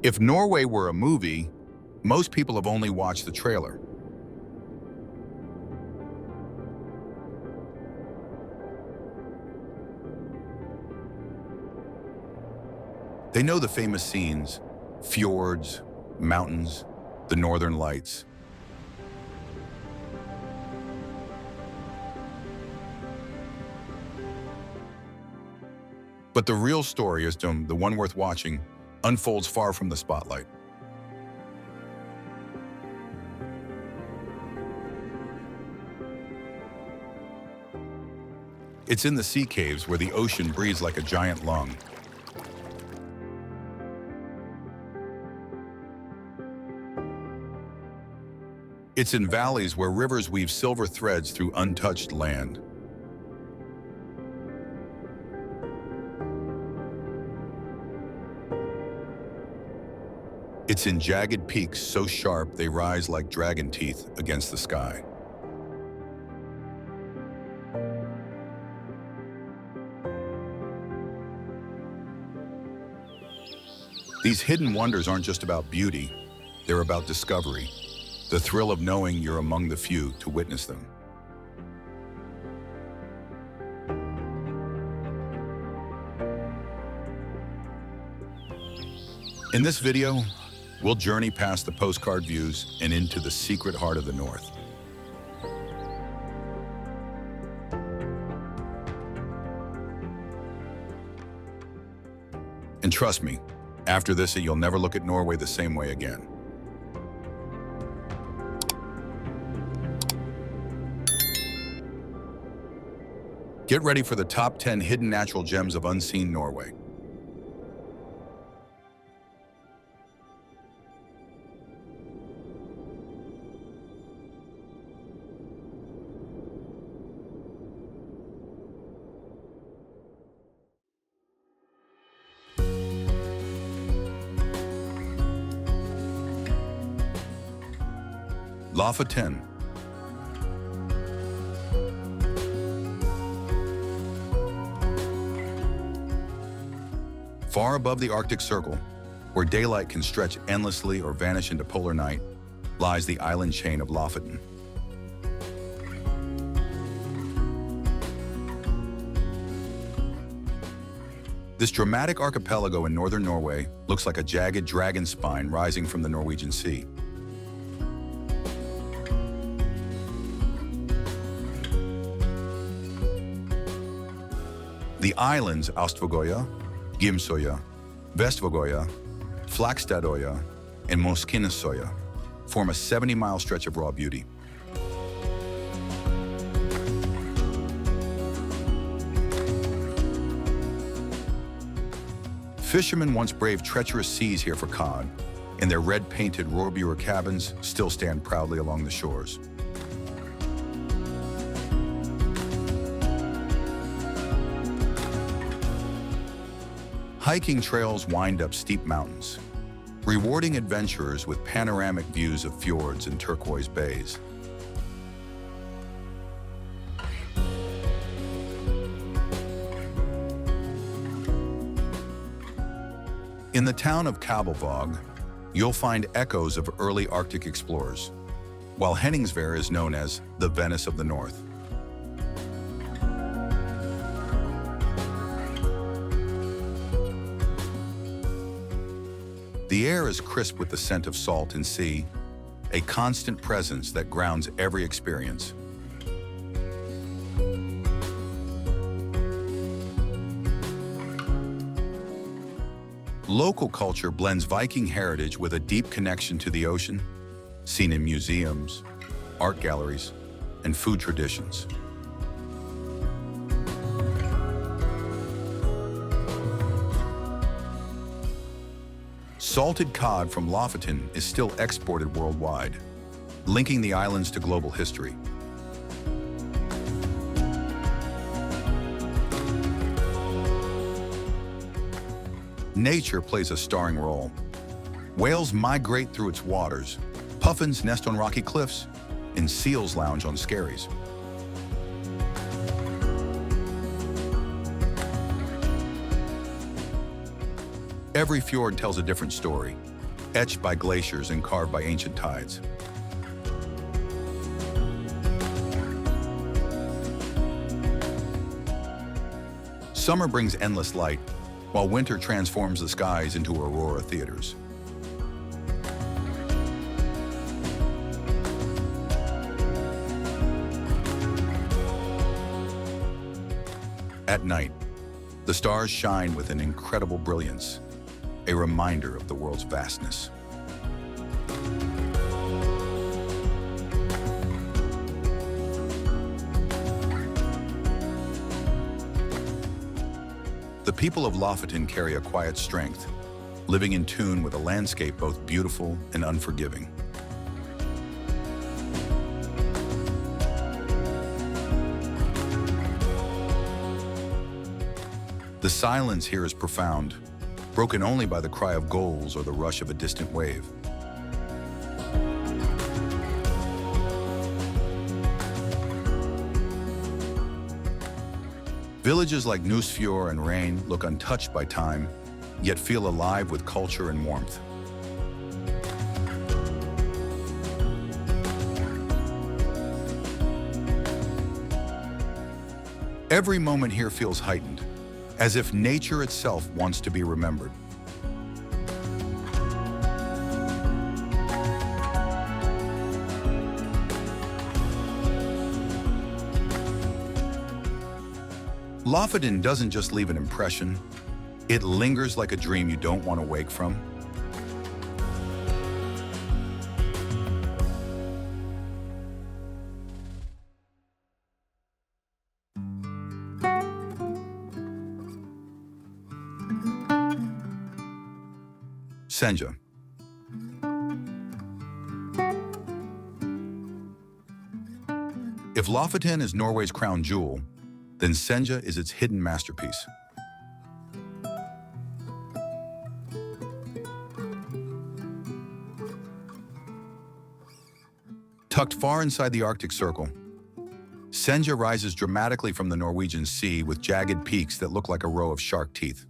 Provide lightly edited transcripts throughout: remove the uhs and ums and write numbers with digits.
If Norway were a movie, most people have only watched the trailer. They know the famous scenes, fjords, mountains, the northern lights. But the real story is the one worth watching, unfolds far from the spotlight. It's in the sea caves where the ocean breathes like a giant lung. It's in valleys where rivers weave silver threads through untouched land. It's in jagged peaks so sharp they rise like dragon teeth against the sky. These hidden wonders aren't just about beauty, they're about discovery, the thrill of knowing you're among the few to witness them. In this video, we'll journey past the postcard views and into the secret heart of the North. And trust me, after this, you'll never look at Norway the same way again. Get ready for the top 10 hidden natural gems of unseen Norway. Lofoten. Far above the Arctic Circle, where daylight can stretch endlessly or vanish into polar night, lies the island chain of Lofoten. This dramatic archipelago in northern Norway looks like a jagged dragon spine rising from the Norwegian Sea. The islands Austvogoya, Gimsøya, Vestvågøya, Flakstadøya, and Moskinnesøya form a 70-mile stretch of raw beauty. Fishermen once braved treacherous seas here for cod, and their red-painted Rorbua cabins still stand proudly along the shores. Hiking trails wind up steep mountains, rewarding adventurers with panoramic views of fjords and turquoise bays. In the town of Kabelvåg, you'll find echoes of early Arctic explorers, while Henningsvær is known as the Venice of the North. The air is crisp with the scent of salt and sea, a constant presence that grounds every experience. Local culture blends Viking heritage with a deep connection to the ocean, seen in museums, art galleries, and food traditions. Salted cod from Lofoten is still exported worldwide, linking the islands to global history. Nature plays a starring role. Whales migrate through its waters, puffins nest on rocky cliffs, and seals lounge on skerries. Every fjord tells a different story, etched by glaciers and carved by ancient tides. Summer brings endless light, while winter transforms the skies into aurora theaters. At night, the stars shine with an incredible brilliance, a reminder of the world's vastness. The people of Lofoten carry a quiet strength, living in tune with a landscape both beautiful and unforgiving. The silence here is profound, broken only by the cry of gulls or the rush of a distant wave. Villages like Nusfjord and Rain look untouched by time, yet feel alive with culture and warmth. Every moment here feels heightened, as if nature itself wants to be remembered. Lofoten doesn't just leave an impression, it lingers like a dream you don't want to wake from. Senja. If Lofoten is Norway's crown jewel, then Senja is its hidden masterpiece. Tucked far inside the Arctic Circle, Senja rises dramatically from the Norwegian Sea with jagged peaks that look like a row of shark teeth.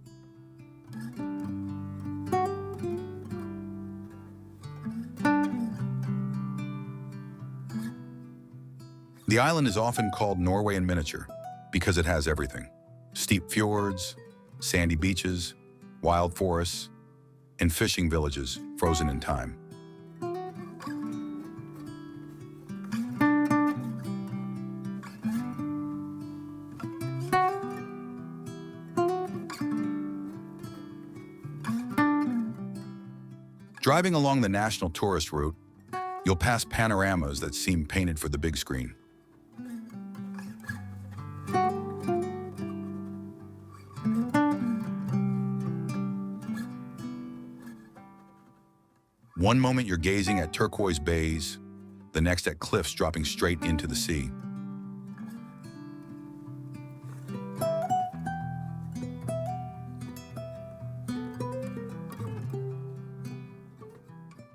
The island is often called Norway in miniature because it has everything: steep fjords, sandy beaches, wild forests, and fishing villages frozen in time. Driving along the national tourist route, you'll pass panoramas that seem painted for the big screen. One moment you're gazing at turquoise bays, the next at cliffs dropping straight into the sea.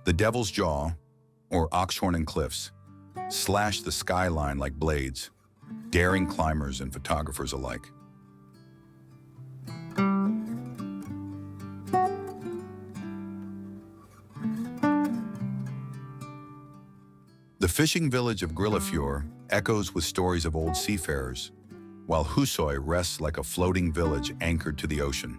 The Devil's Jaw, or Oxhorn cliffs, slash the skyline like blades, daring climbers and photographers alike. The fishing village of Grillafjord echoes with stories of old seafarers, while Husøy rests like a floating village anchored to the ocean.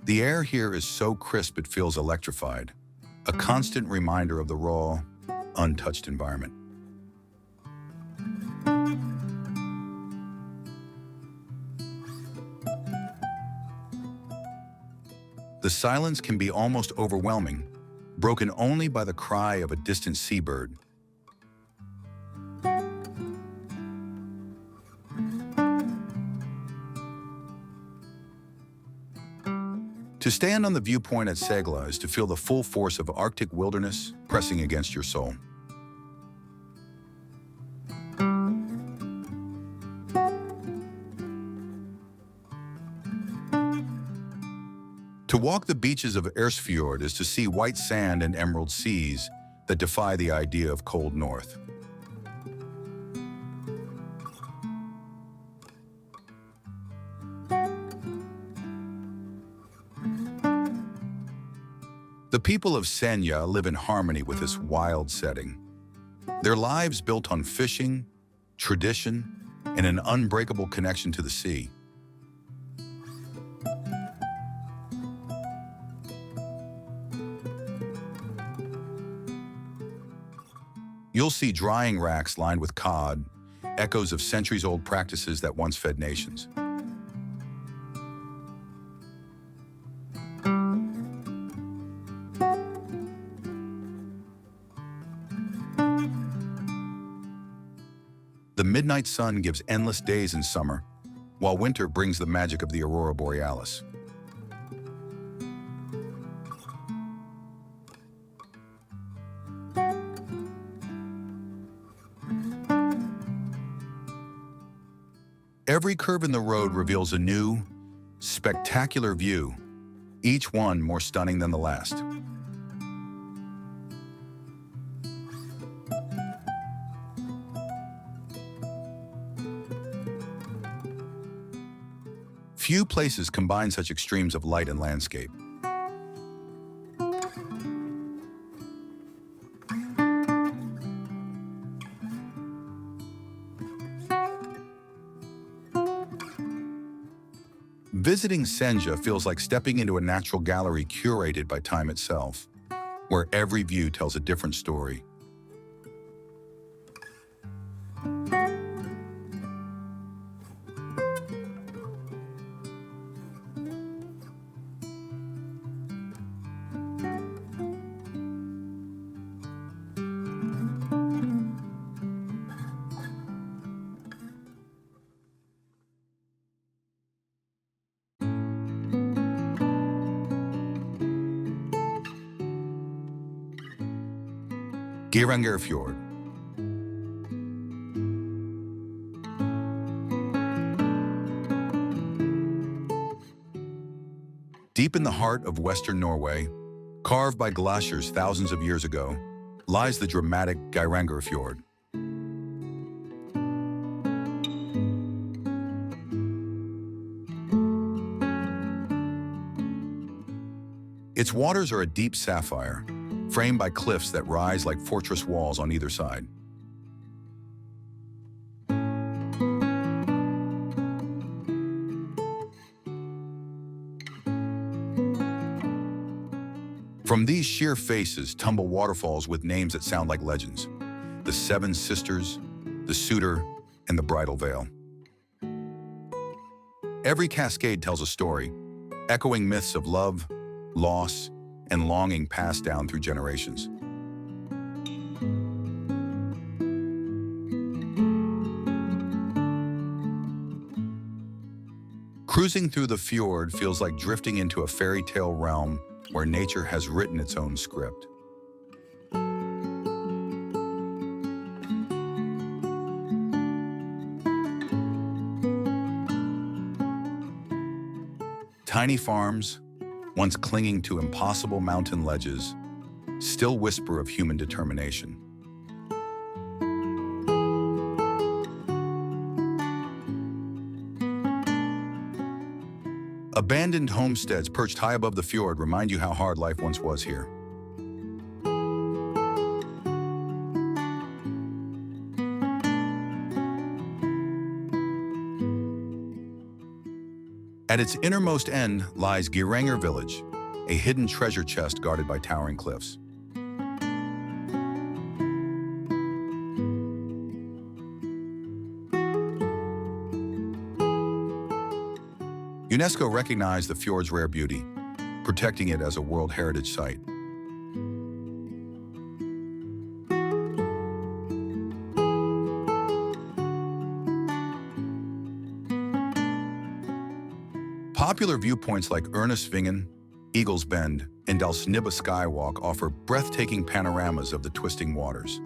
The air here is so crisp it feels electrified, a constant reminder of the raw, untouched environment. The silence can be almost overwhelming, broken only by the cry of a distant seabird. To stand on the viewpoint at Segla is to feel the full force of Arctic wilderness pressing against your soul. To walk the beaches of Ersfjord is to see white sand and emerald seas that defy the idea of cold north. The people of Senja live in harmony with this wild setting. Their lives built on fishing, tradition, and an unbreakable connection to the sea. You'll see drying racks lined with cod, echoes of centuries-old practices that once fed nations. The midnight sun gives endless days in summer, while winter brings the magic of the aurora borealis. Every curve in the road reveals a new, spectacular view, each one more stunning than the last. Few places combine such extremes of light and landscape. Visiting Senja feels like stepping into a natural gallery curated by time itself, where every view tells a different story. Geiranger Fjord. Deep in the heart of western Norway, carved by glaciers thousands of years ago, lies the dramatic Geiranger Fjord. Its waters are a deep sapphire, framed by cliffs that rise like fortress walls on either side. From these sheer faces tumble waterfalls with names that sound like legends: the Seven Sisters, the Suitor, and the Bridal Veil. Every cascade tells a story, echoing myths of love, loss, and longing passed down through generations. Cruising through the fjord feels like drifting into a fairy tale realm where nature has written its own script. Tiny farms, once clinging to impossible mountain ledges, still whisper of human determination. Abandoned homesteads perched high above the fjord remind you how hard life once was here. At its innermost end lies Geiranger village, a hidden treasure chest guarded by towering cliffs. UNESCO recognized the fjord's rare beauty, protecting it as a World Heritage Site. Popular viewpoints like Ørnesvingen, Eagle's Bend, and Dalsnibba Skywalk offer breathtaking panoramas of the twisting waters.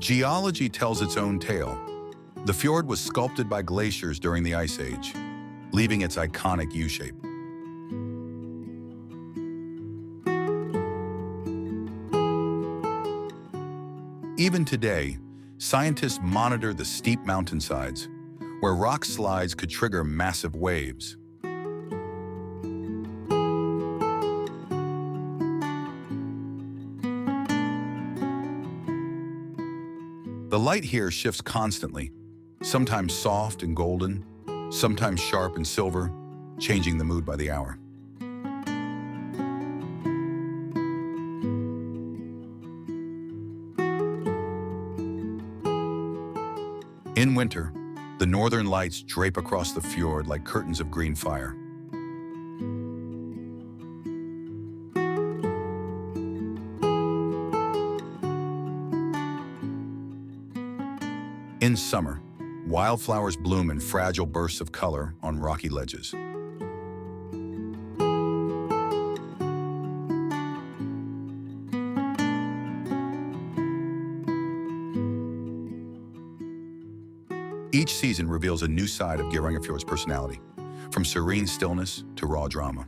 Geology tells its own tale. The fjord was sculpted by glaciers during the Ice Age, leaving its iconic U-shape. Even today, scientists monitor the steep mountainsides, where rock slides could trigger massive waves. The light here shifts constantly, sometimes soft and golden, sometimes sharp and silver, changing the mood by the hour. In winter, the northern lights drape across the fjord like curtains of green fire. In summer, wildflowers bloom in fragile bursts of color on rocky ledges. Each season reveals a new side of Fjord's personality, from serene stillness to raw drama.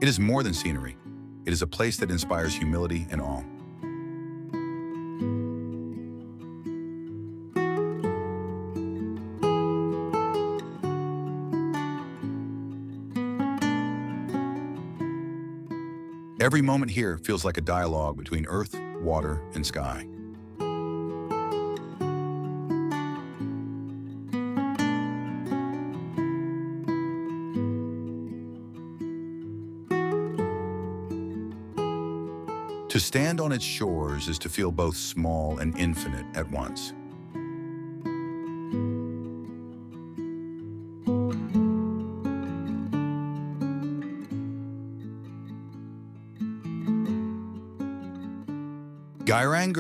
It is more than scenery. It is a place that inspires humility and awe. Every moment here feels like a dialogue between earth, water, and sky. To stand on its shores is to feel both small and infinite at once.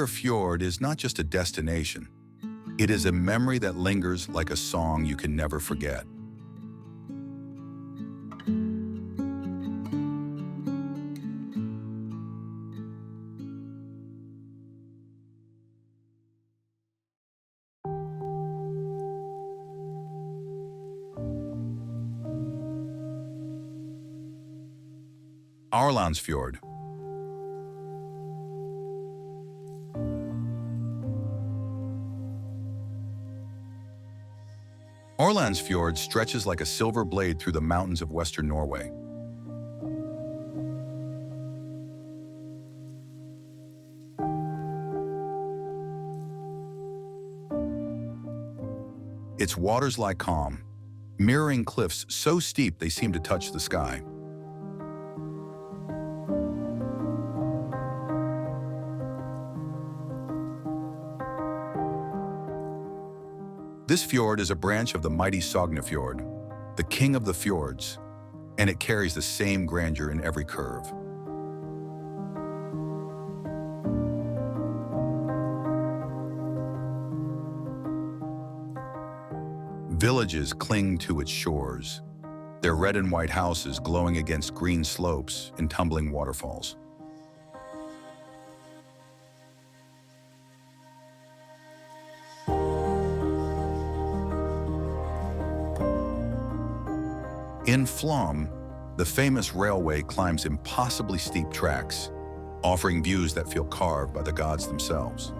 Fjord is not just a destination. It is a memory that lingers like a song you can never forget. Fjord. Fjord stretches like a silver blade through the mountains of western Norway. Its waters lie calm, mirroring cliffs so steep they seem to touch the sky. This fjord is a branch of the mighty Fjord, the king of the fjords, and it carries the same grandeur in every curve. Villages cling to its shores, their red and white houses glowing against green slopes and tumbling waterfalls. In Flom, the famous railway climbs impossibly steep tracks, offering views that feel carved by the gods themselves.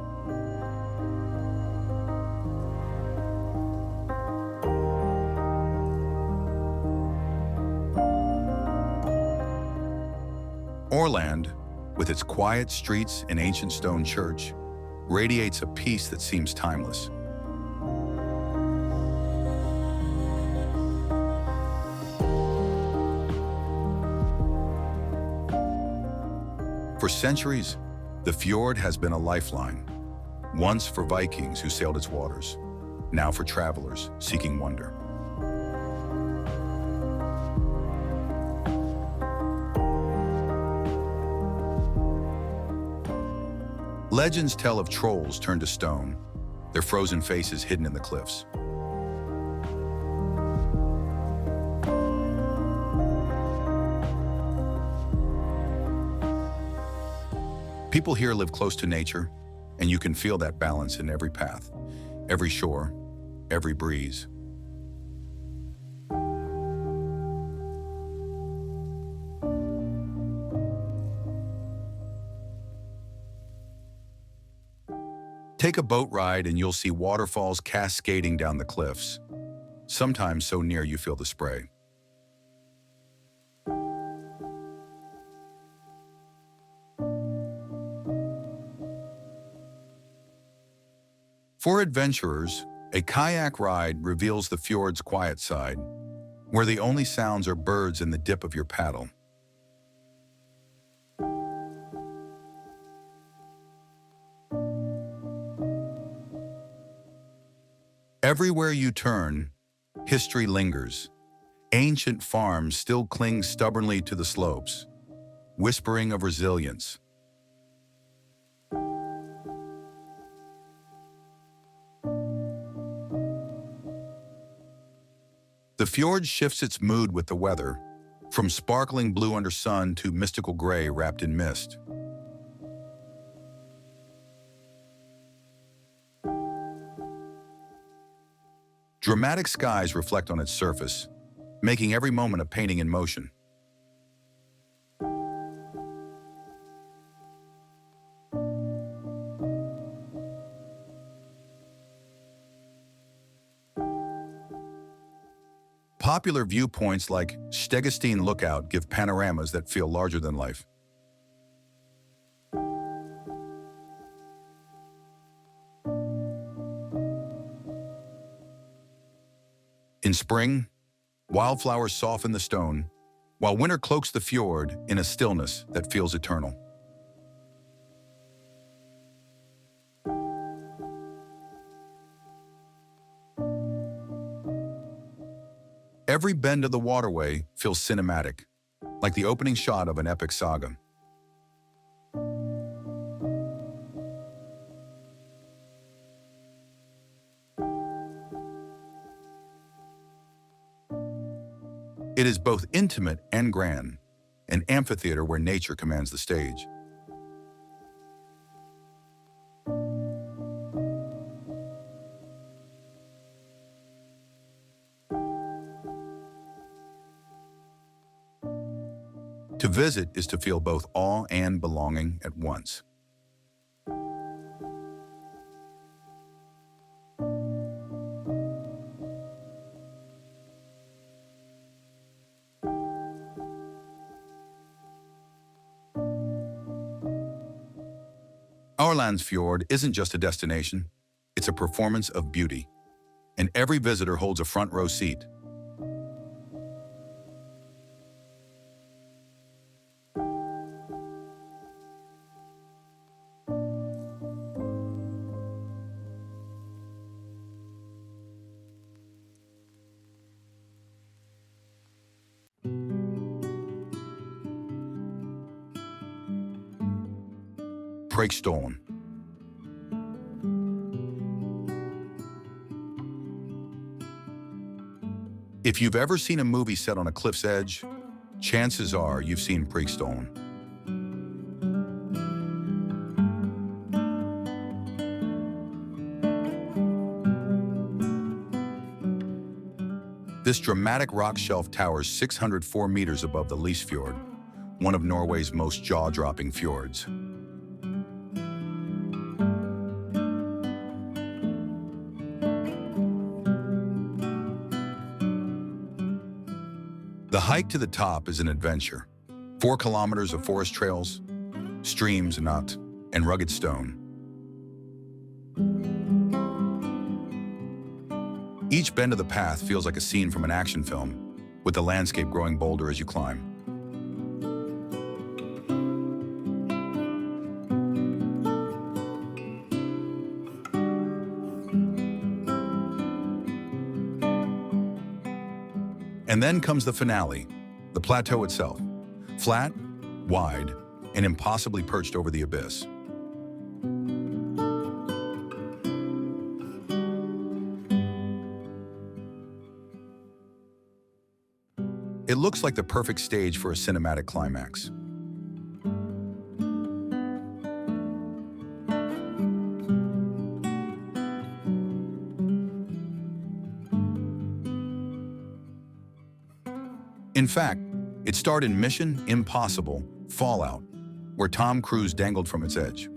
Åland, with its quiet streets and ancient stone church, radiates a peace that seems timeless. For centuries, the fjord has been a lifeline, once for Vikings who sailed its waters, now for travelers seeking wonder. Legends tell of trolls turned to stone, their frozen faces hidden in the cliffs. People here live close to nature, and you can feel that balance in every path, every shore, every breeze. Take a boat ride and you'll see waterfalls cascading down the cliffs, sometimes so near you feel the spray. For adventurers, a kayak ride reveals the fjord's quiet side, where the only sounds are birds and the dip of your paddle. Everywhere you turn, history lingers. Ancient farms still cling stubbornly to the slopes, whispering of resilience. The fjord shifts its mood with the weather, from sparkling blue under sun to mystical gray wrapped in mist. Dramatic skies reflect on its surface, making every moment a painting in motion. Popular viewpoints like Stegestein Lookout give panoramas that feel larger than life. In spring, wildflowers soften the stone, while winter cloaks the fjord in a stillness that feels eternal. Every bend of the waterway feels cinematic, like the opening shot of an epic saga. It is both intimate and grand, an amphitheater where nature commands the stage. To visit is to feel both awe and belonging at once. Fjord isn't just a destination, it's a performance of beauty, and every visitor holds a front row seat. Breathtaking. If you've ever seen a movie set on a cliff's edge, chances are you've seen breathtaking. This dramatic rock shelf towers 604 meters above the Fjord, one of Norway's most jaw-dropping fjords. The hike to the top is an adventure. 4 kilometers of forest trails, streams, and rugged stone. Each bend of the path feels like a scene from an action film, with the landscape growing bolder as you climb. And then comes the finale, the plateau itself, flat, wide, and impossibly perched over the abyss. It looks like the perfect stage for a cinematic climax. In fact, it starred in Mission Impossible: Fallout, where Tom Cruise dangled from its edge.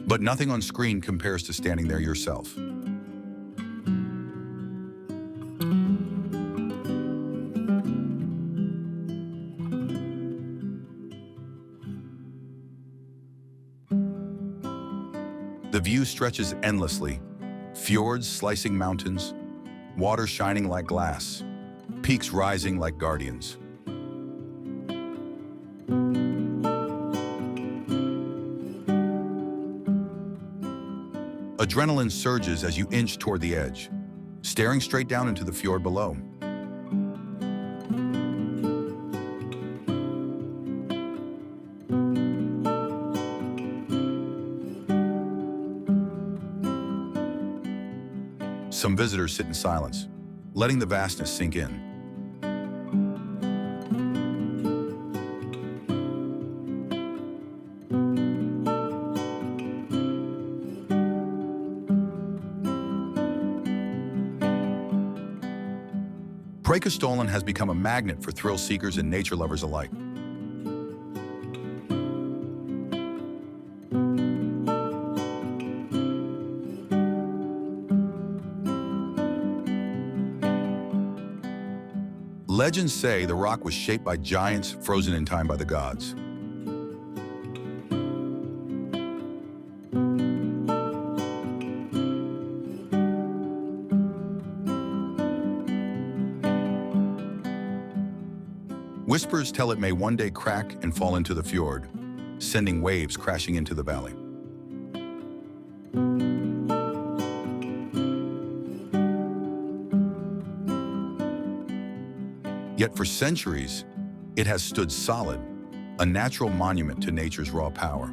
But nothing on screen compares to standing there yourself. The view stretches endlessly. Fjords slicing mountains, water shining like glass, peaks rising like guardians. Adrenaline surges as you inch toward the edge, staring straight down into the fjord below. Some visitors sit in silence, letting the vastness sink in. Preikestolen has become a magnet for thrill seekers and nature lovers alike. Legends say the rock was shaped by giants frozen in time by the gods. Whispers tell it may one day crack and fall into the fjord, sending waves crashing into the valley. Yet for centuries, it has stood solid, a natural monument to nature's raw power.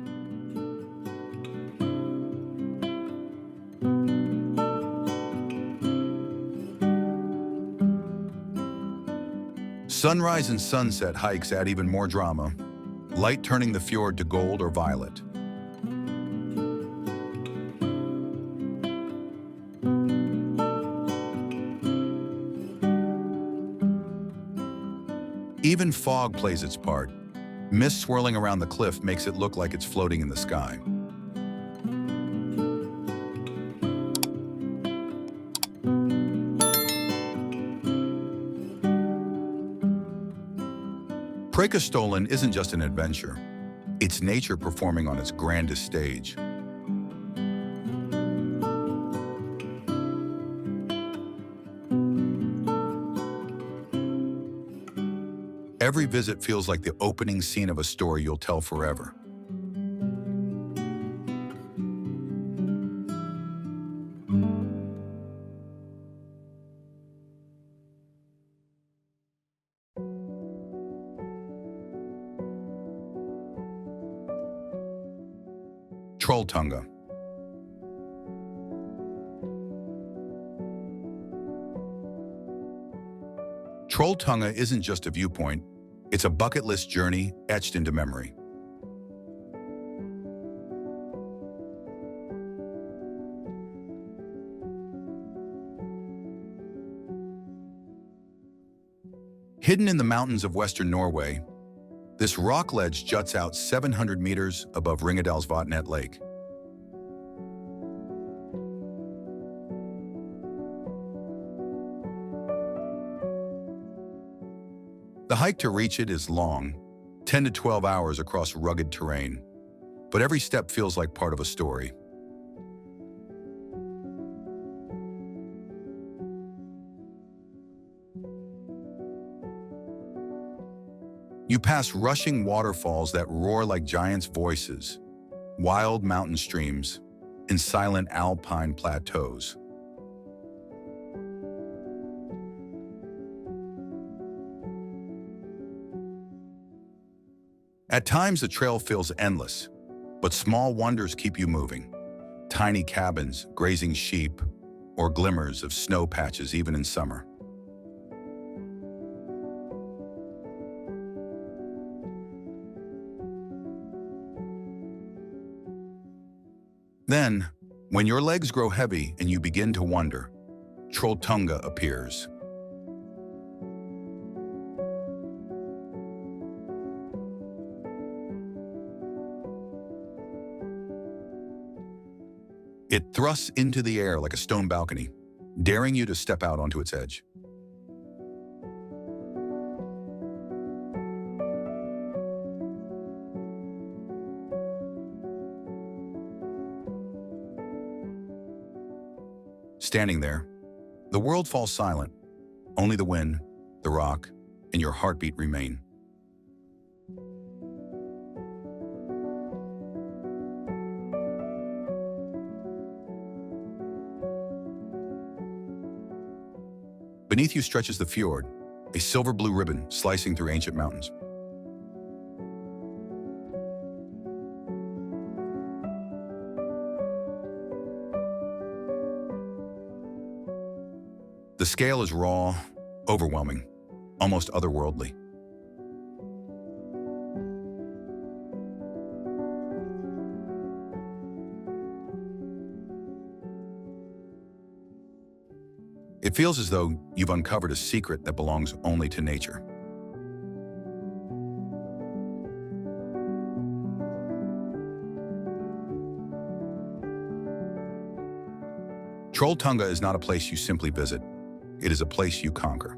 Sunrise and sunset hikes add even more drama, light turning the fjord to gold or violet. Even fog plays its part. Mist swirling around the cliff makes it look like it's floating in the sky. Preikestolen isn't just an adventure. It's nature performing on its grandest stage. Every visit feels like the opening scene of a story you'll tell forever. Trolltunga. Trolltunga isn't just a viewpoint, it's a bucket list journey etched into memory. Hidden in the mountains of western Norway, this rock ledge juts out 700 meters above Ringadalsvatnet Lake. The hike to reach it is long, 10 to 12 hours across rugged terrain, but every step feels like part of a story. You pass rushing waterfalls that roar like giants' voices, wild mountain streams, and silent alpine plateaus. At times, the trail feels endless, but small wonders keep you moving. Tiny cabins, grazing sheep, or glimmers of snow patches even in summer. Then, when your legs grow heavy and you begin to wonder, Trolltunga appears. It thrusts into the air like a stone balcony, daring you to step out onto its edge. Standing there, the world falls silent. Only the wind, the rock, and your heartbeat remain. Beneath you stretches the fjord, a silver-blue ribbon slicing through ancient mountains. The scale is raw, overwhelming, almost otherworldly. It feels as though you've uncovered a secret that belongs only to nature. Trolltunga is not a place you simply visit. It is a place you conquer.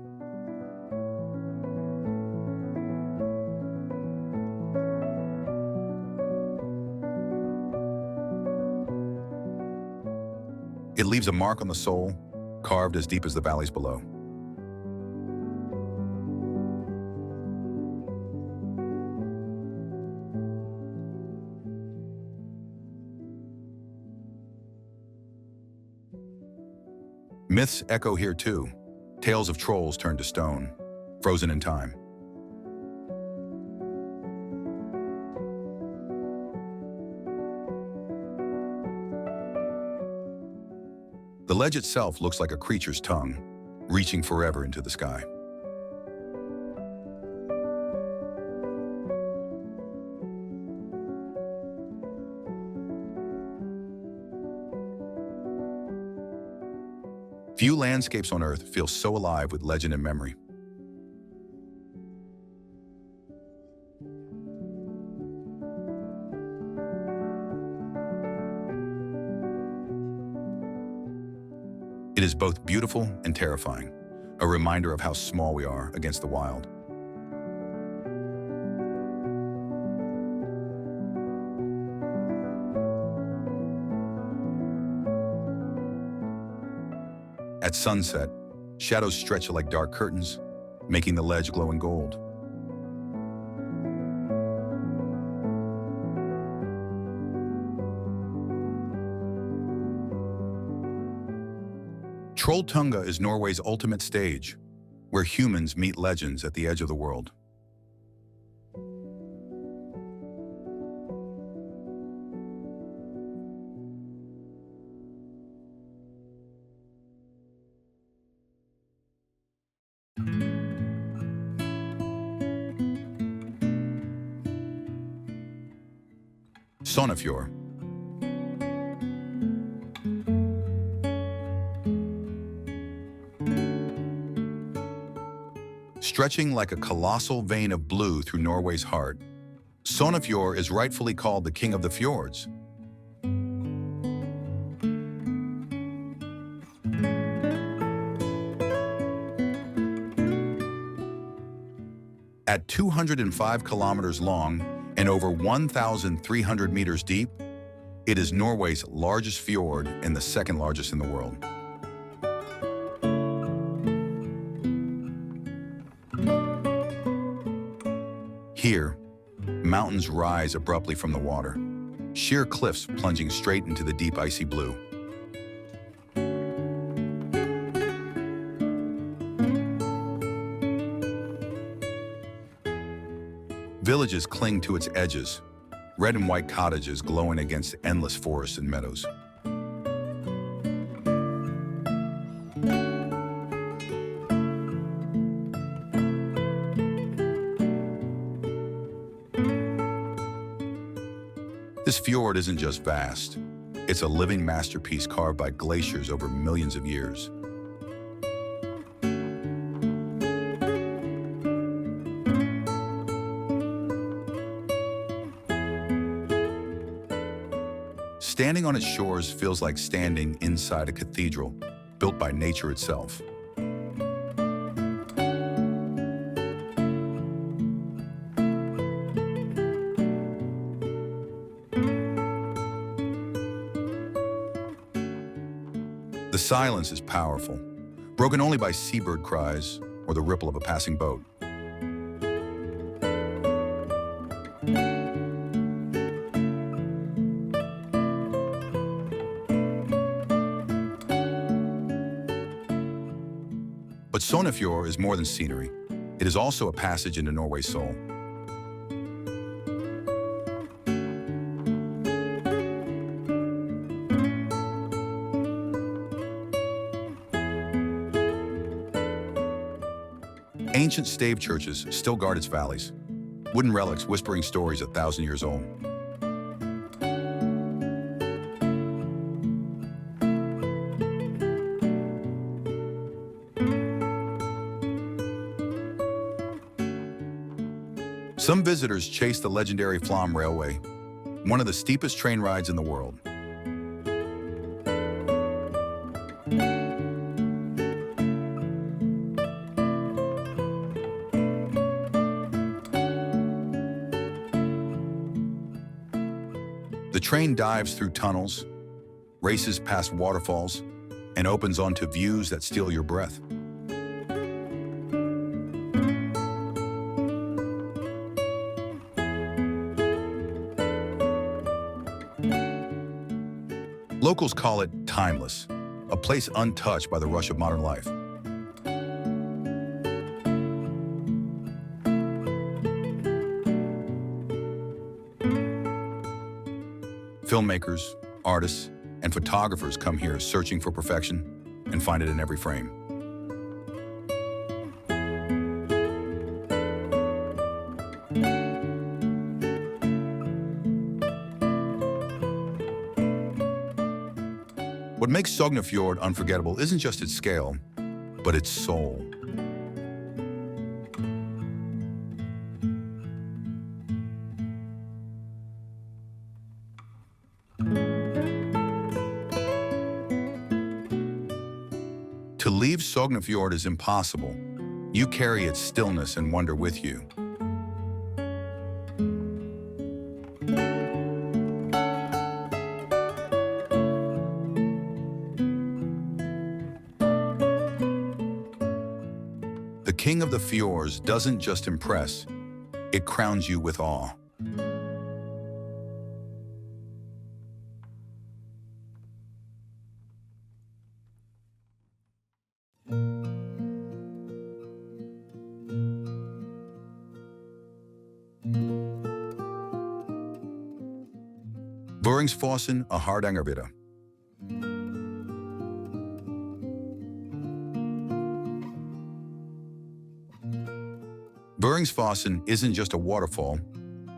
It leaves a mark on the soul, carved as deep as the valleys below. Myths echo here too, tales of trolls turned to stone, frozen in time. The ledge itself looks like a creature's tongue, reaching forever into the sky. Few landscapes on Earth feel so alive with legend and memory. It is both beautiful and terrifying, a reminder of how small we are against the wild. At sunset, shadows stretch like dark curtains, making the ledge glow in gold. Trolltunga is Norway's ultimate stage, where humans meet legends at the edge of the world. Fjords. Stretching like a colossal vein of blue through Norway's heart, Fjords is rightfully called the king of the fjords. At 205 kilometers long and over 1,300 meters deep, it is Norway's largest fjord and the second largest in the world. Here, mountains rise abruptly from the water, sheer cliffs plunging straight into the deep icy blue. Villages cling to its edges, red and white cottages glowing against endless forests and meadows. This fjord isn't just vast, It's a living masterpiece carved by glaciers over millions of years. Standing on its shores feels like standing inside a cathedral built by nature itself. The silence is powerful, broken only by seabird cries or the ripple of a passing boat. But Sognefjord is more than scenery. It is also a passage into Norway's soul. Ancient stave churches still guard its valleys, wooden relics whispering stories 1,000 years old. Some visitors chase the legendary Flam Railway, one of the steepest train rides in the world. The train dives through tunnels, races past waterfalls, and opens onto views that steal your breath. Locals call it timeless, a place untouched by the rush of modern life. Filmmakers, artists, and photographers come here searching for perfection and find it in every frame. What makes Sognefjord unforgettable isn't just its scale, but its soul. To leave Sognefjord is impossible. You carry its stillness and wonder with you. The king of the fjords doesn't just impress, it crowns you with awe. Buringsfossen og Hardangervidda. Buringsfossen isn't just a waterfall,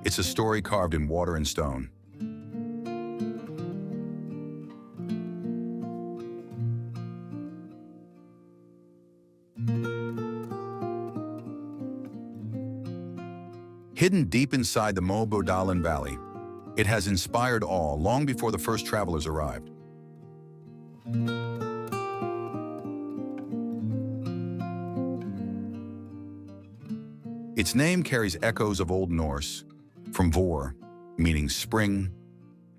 it's a story carved in water and stone. Hidden deep inside the Mobodalen Valley, it has inspired awe long before the first travelers arrived. Its name carries echoes of Old Norse, from vor, meaning spring,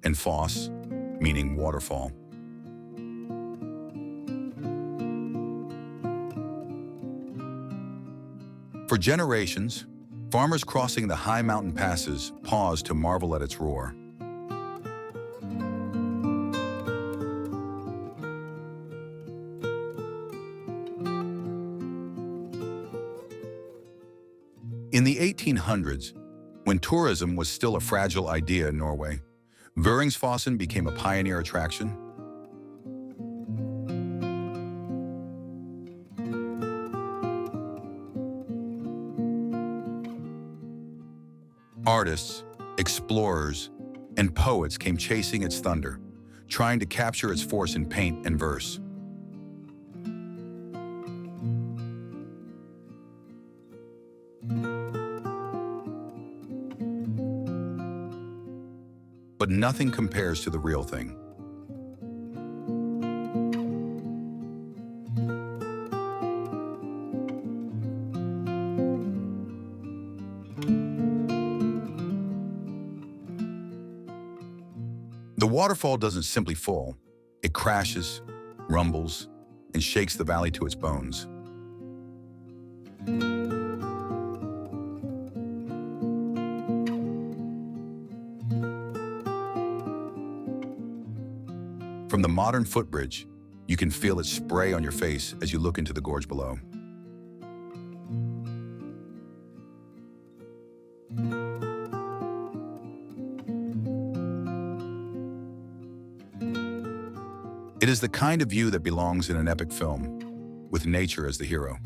and foss, meaning waterfall. For generations, farmers crossing the high mountain passes paused to marvel at its roar. In the 1800s, when tourism was still a fragile idea in Norway, Buringsfossen became a pioneer attraction. Artists, explorers, and poets came chasing its thunder, trying to capture its force in paint and verse. But nothing compares to the real thing. The waterfall doesn't simply fall. It crashes, rumbles, and shakes the valley to its bones. From the modern footbridge, you can feel it spray on your face as you look into the gorge below. It is the kind of view that belongs in an epic film, with nature as the hero.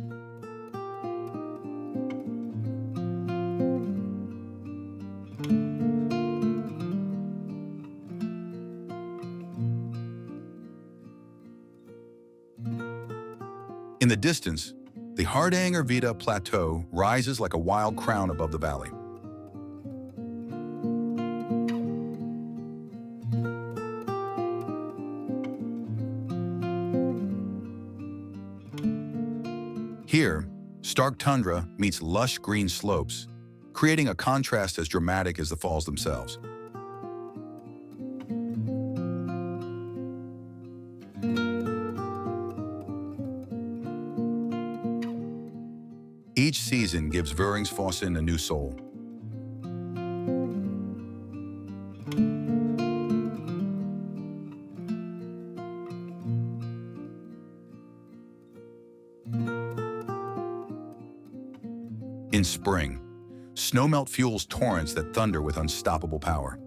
In the distance, the Hardangervidda Plateau rises like a wild crown above the valley. Here, stark tundra meets lush green slopes, creating a contrast as dramatic as the falls themselves. Each season gives Fjords a new soul. In spring, snowmelt fuels torrents that thunder with unstoppable power.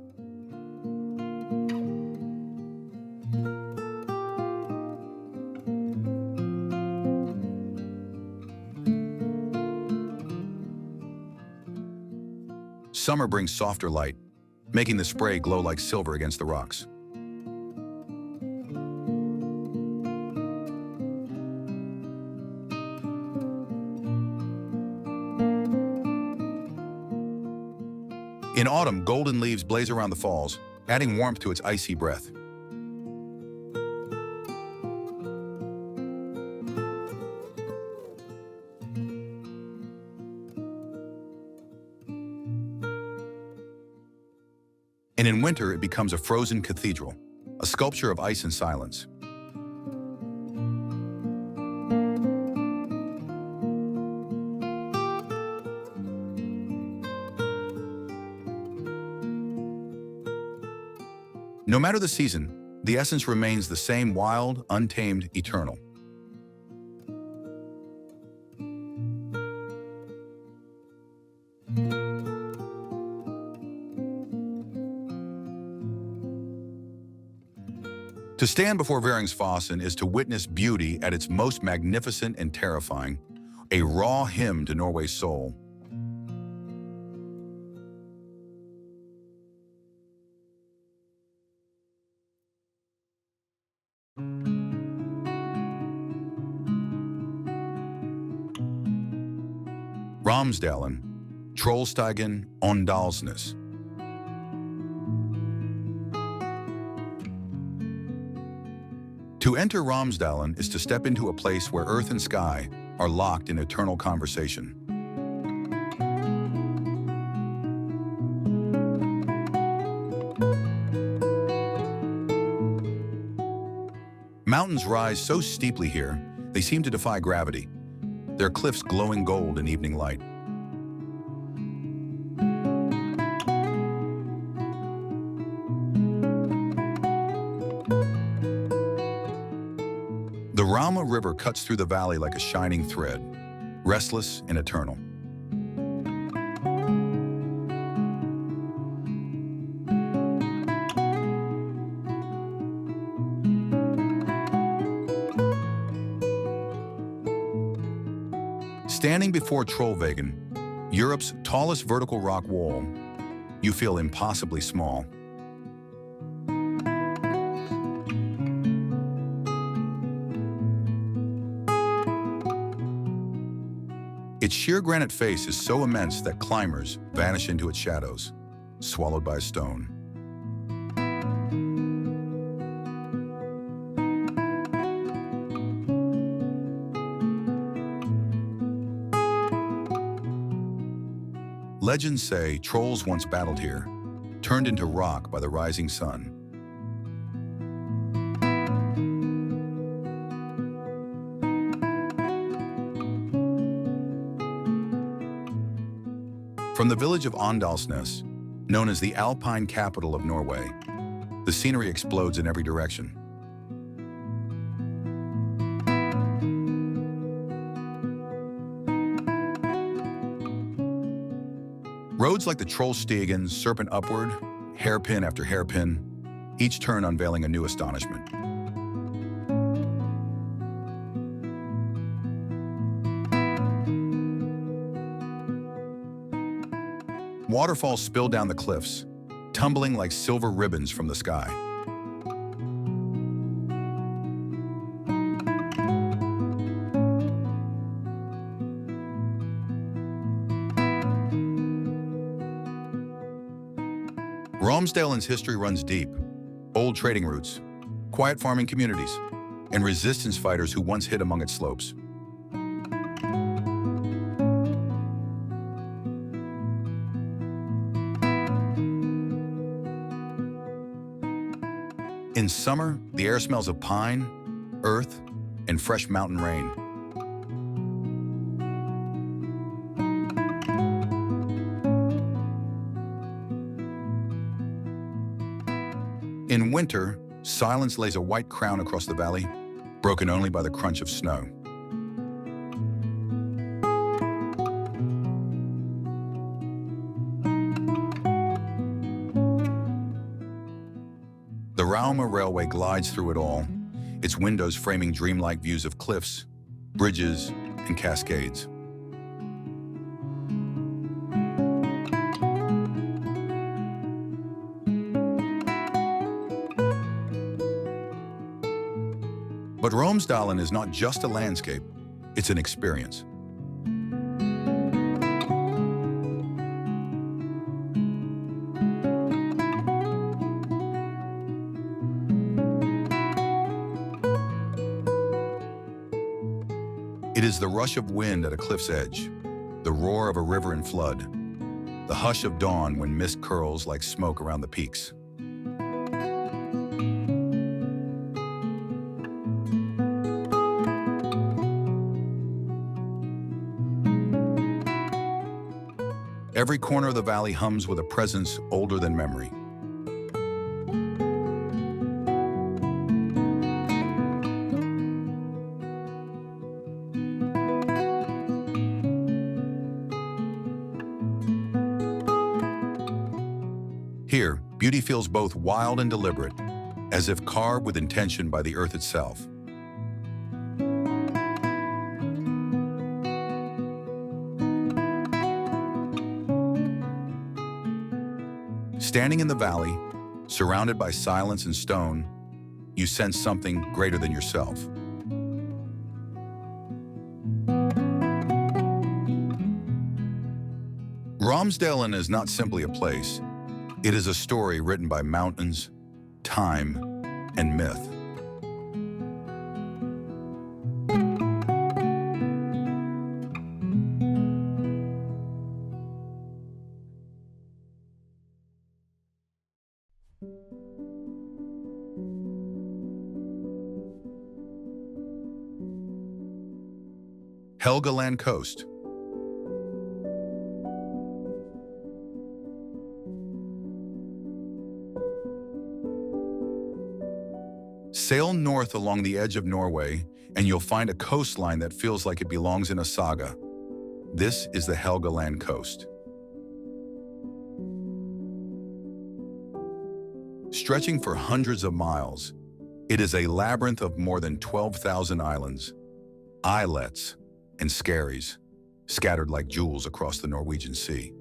Summer brings softer light, making the spray glow like silver against the rocks. In autumn, golden leaves blaze around the falls, adding warmth to its icy breath. And in winter, it becomes a frozen cathedral, a sculpture of ice and silence. No matter the season, the essence remains the same: wild, untamed, eternal. To stand before Fjords is to witness beauty at its most magnificent and terrifying, a raw hymn to Norway's soul. Romsdalen, Trollstigen, Åndalsnes. To enter Romsdalen is to step into a place where earth and sky are locked in eternal conversation. Mountains rise so steeply here, they seem to defy gravity, their cliffs glowing gold in evening light. The Rama River cuts through the valley like a shining thread, restless and eternal. Standing before Trollveggen, Europe's tallest vertical rock wall, you feel impossibly small. Its sheer granite face is so immense that climbers vanish into its shadows, swallowed by a stone. Legends say trolls once battled here, turned into rock by the rising sun. From the village of Åndalsnes, known as the Alpine capital of Norway, the scenery explodes in every direction. Roads like the Trollstigen serpent upward, hairpin after hairpin, each turn unveiling a new astonishment. Waterfalls spill down the cliffs, tumbling like silver ribbons from the sky. Romsdalen's history runs deep. Old trading routes, quiet farming communities, and resistance fighters who once hid among its slopes. In summer, the air smells of pine, earth, and fresh mountain rain. In winter, silence lays a white crown across the valley, broken only by the crunch of snow. The Rauma Railway glides through it all, its windows framing dreamlike views of cliffs, bridges, and cascades. But Romsdalen is not just a landscape, it's an experience. It is the rush of wind at a cliff's edge, the roar of a river in flood, the hush of dawn when mist curls like smoke around the peaks. Every corner of the valley hums with a presence older than memory. Here, beauty feels both wild and deliberate, as if carved with intention by the earth itself. Standing in the valley, surrounded by silence and stone, you sense something greater than yourself. Romsdalen is not simply a place. It is a story written by mountains, time, and myth. Helgeland Coast. Sail north along the edge of Norway, and you'll find a coastline that feels like it belongs in a saga. This is the Helgeland Coast. Stretching for hundreds of miles, it is a labyrinth of more than 12,000 islands, islets, and skerries, scattered like jewels across the Norwegian Sea.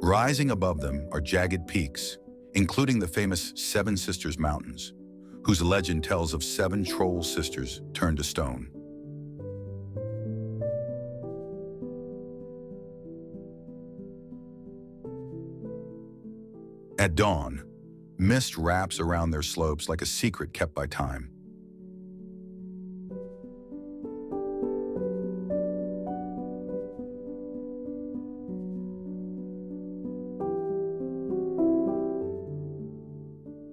Rising above them are jagged peaks, including the famous Seven Sisters Mountains, whose legend tells of 7 troll sisters turned to stone. At dawn, mist wraps around their slopes like a secret kept by time.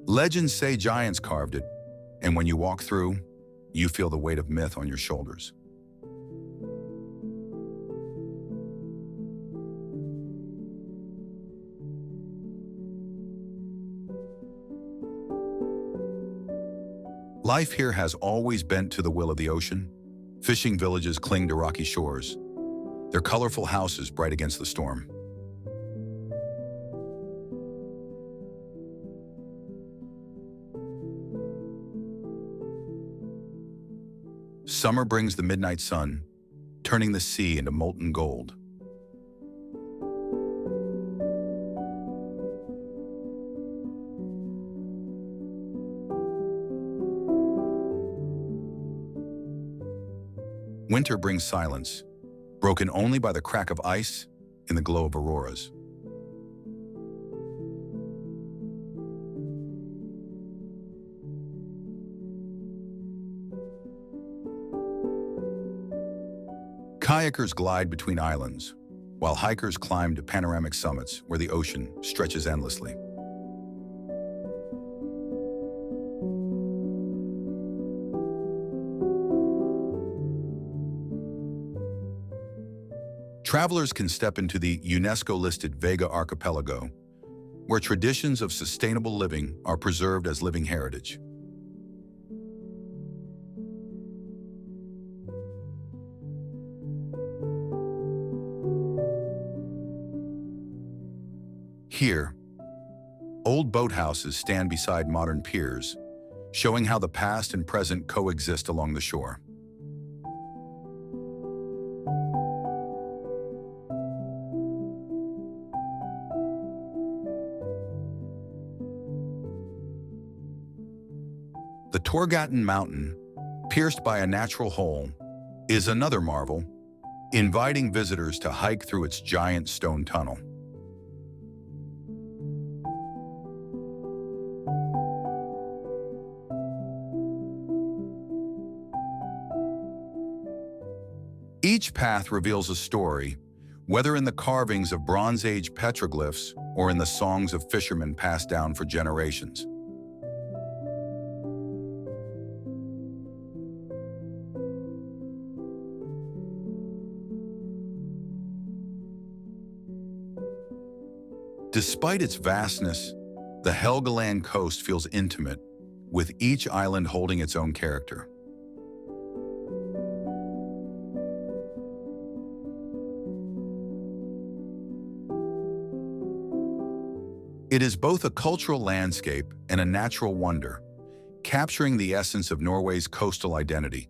Legends say giants carved it, and when you walk through, you feel the weight of myth on your shoulders. Life here has always bent to the will of the ocean. Fishing villages cling to rocky shores, their colorful houses bright against the storm. Summer brings the midnight sun, turning the sea into molten gold. Winter brings silence, broken only by the crack of ice in the glow of auroras. Kayakers glide between islands, while hikers climb to panoramic summits where the ocean stretches endlessly. Travelers can step into the UNESCO-listed Vega Archipelago, where traditions of sustainable living are preserved as living heritage. Here, old boathouses stand beside modern piers, showing how the past and present coexist along the shore. The Torgatan Mountain, pierced by a natural hole, is another marvel, inviting visitors to hike through its giant stone tunnel. Each path reveals a story, whether in the carvings of Bronze Age petroglyphs or in the songs of fishermen passed down for generations. Despite its vastness, the Helgoland coast feels intimate, with each island holding its own character. It is both a cultural landscape and a natural wonder, capturing the essence of Norway's coastal identity.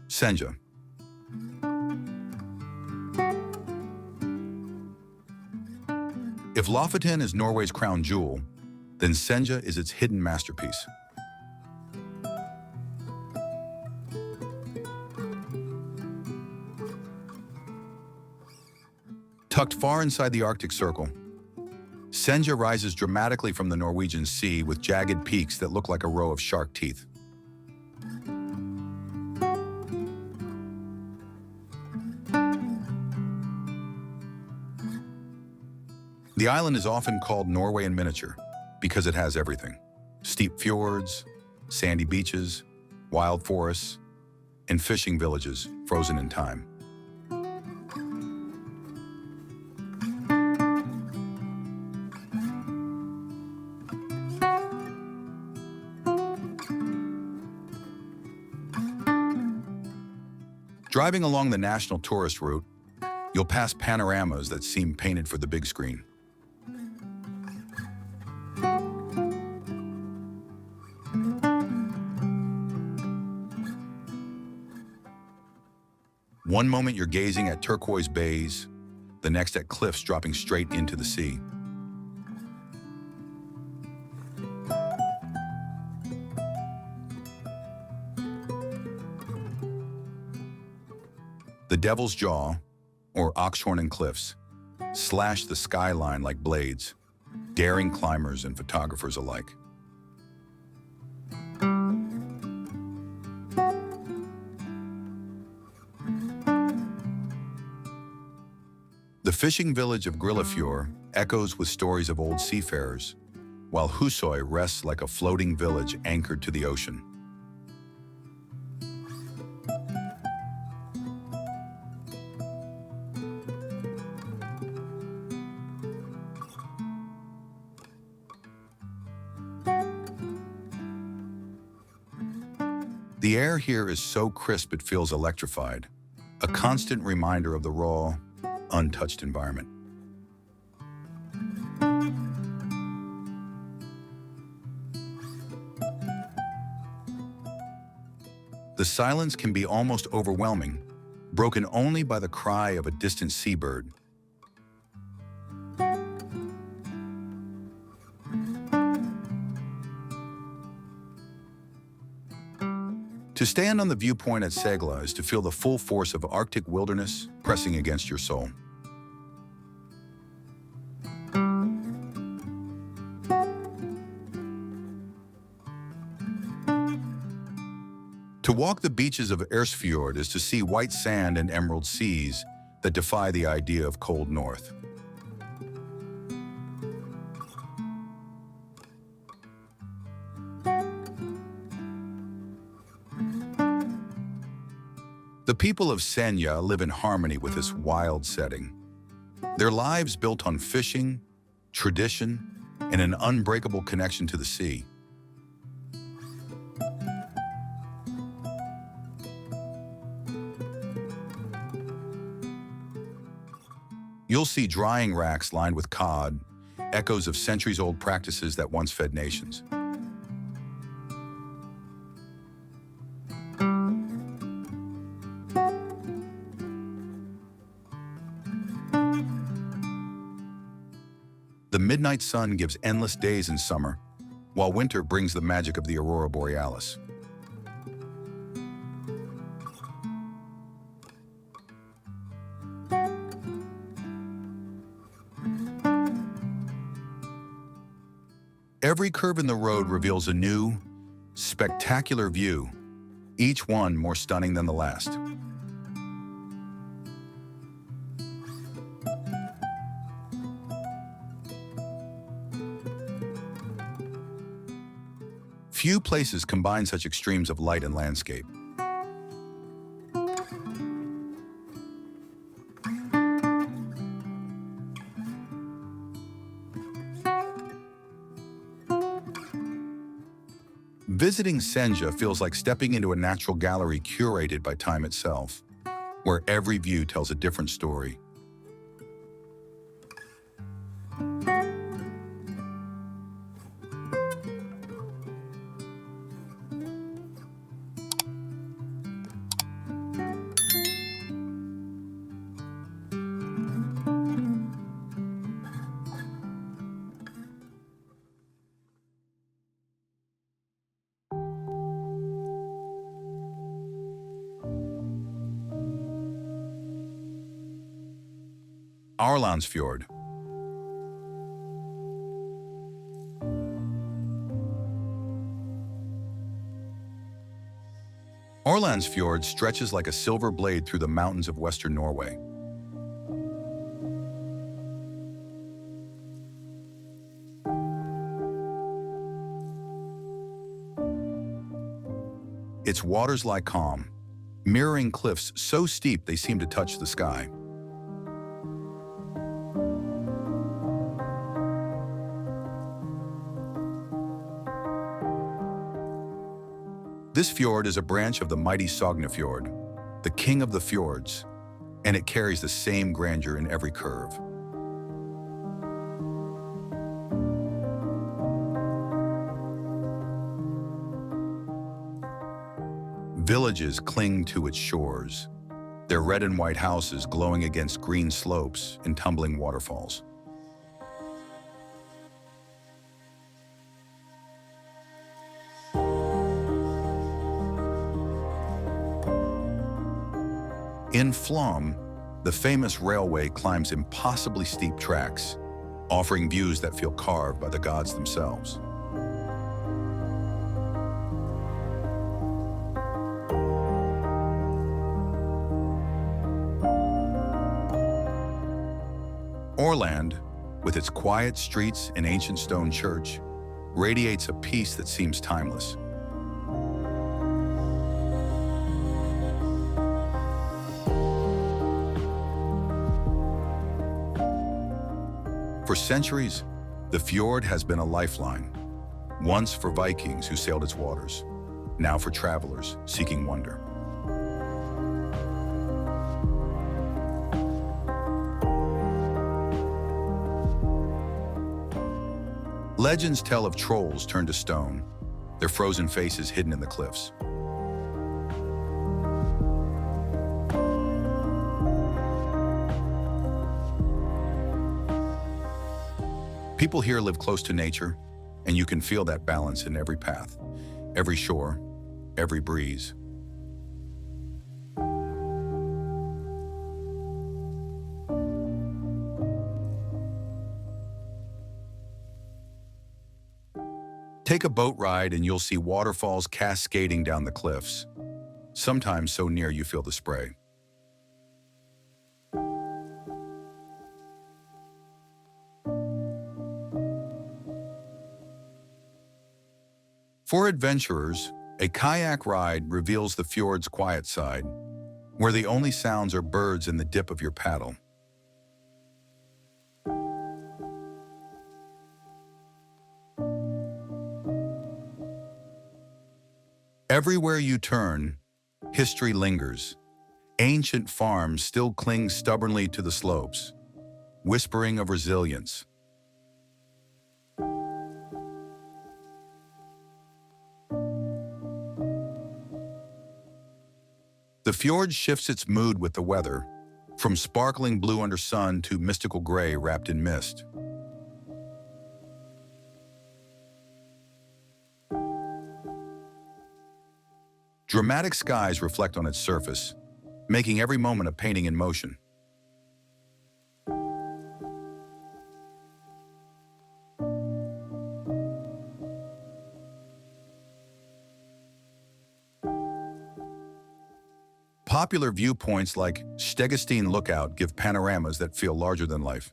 Senja. If Lofoten is Norway's crown jewel, then Senja is its hidden masterpiece. Tucked far inside the Arctic Circle, Senja rises dramatically from the Norwegian Sea with jagged peaks that look like a row of shark teeth. The island is often called Norway in miniature because it has everything: steep fjords, sandy beaches, wild forests, and fishing villages frozen in time. Driving along the national tourist route, you'll pass panoramas that seem painted for the big screen. One moment you're gazing at turquoise bays, the next at cliffs dropping straight into the sea. The Devil's Jaw, or Oxhorn Cliffs, slash the skyline like blades, daring climbers and photographers alike. The fishing village of Grillafjord echoes with stories of old seafarers, while Husøy rests like a floating village anchored to the ocean. The air here is so crisp it feels electrified, a constant reminder of the raw, untouched environment. The silence can be almost overwhelming, broken only by the cry of a distant seabird. To stand on the viewpoint at Segla is to feel the full force of Arctic wilderness pressing against your soul. To walk the beaches of Ersfjord is to see white sand and emerald seas that defy the idea of cold north. The people of Senja live in harmony with this wild setting. Their lives built on fishing, tradition, and an unbreakable connection to the sea. You'll see drying racks lined with cod, echoes of centuries-old practices that once fed nations. The midnight sun gives endless days in summer, while winter brings the magic of the aurora borealis. Every curve in the road reveals a new, spectacular view, each one more stunning than the last. Few places combine such extremes of light and landscape. Visiting Senja feels like stepping into a natural gallery curated by time itself, where every view tells a different story. Fjord. Fjord stretches like a silver blade through the mountains of western Norway. Its waters lie calm, mirroring cliffs so steep they seem to touch the sky. This fjord is a branch of the mighty Sognefjord, the king of the fjords, and it carries the same grandeur in every curve. Villages cling to its shores, their red and white houses glowing against green slopes and tumbling waterfalls. In Flom, the famous railway climbs impossibly steep tracks, offering views that feel carved by the gods themselves. Orland, with its quiet streets and ancient stone church, radiates a peace that seems timeless. For centuries, the fjord has been a lifeline, once for Vikings who sailed its waters, now for travelers seeking wonder. Legends tell of trolls turned to stone, their frozen faces hidden in the cliffs. People here live close to nature, and you can feel that balance in every path, every shore, every breeze. Take a boat ride and you'll see waterfalls cascading down the cliffs, sometimes so near you feel the spray. For adventurers, a kayak ride reveals the fjord's quiet side, where the only sounds are birds and the dip of your paddle. Everywhere you turn, history lingers. Ancient farms still cling stubbornly to the slopes, whispering of resilience. The fjord shifts its mood with the weather, from sparkling blue under sun to mystical gray wrapped in mist. Dramatic skies reflect on its surface, making every moment a painting in motion. Popular viewpoints like Stegestein Lookout give panoramas that feel larger than life.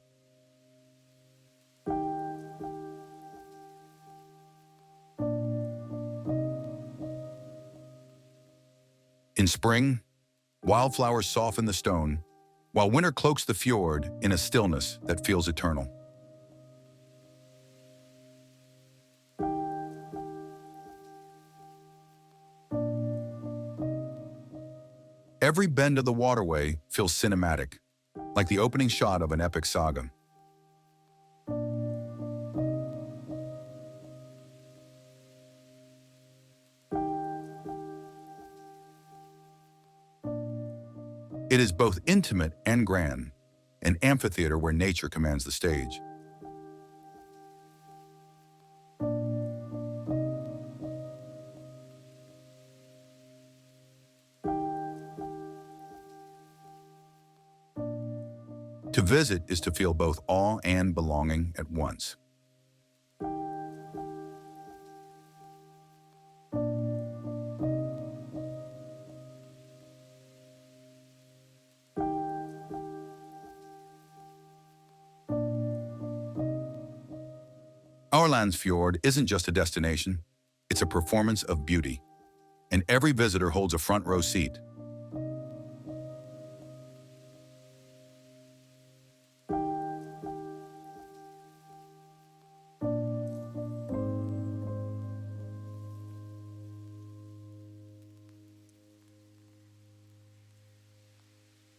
In spring, wildflowers soften the stone, while winter cloaks the fjord in a stillness that feels eternal. Every bend of the waterway feels cinematic, like the opening shot of an epic saga. It is both intimate and grand, an amphitheater where nature commands the stage. To visit is to feel both awe and belonging at once. Fjord isn't just a destination, it's a performance of beauty, and every visitor holds a front row seat.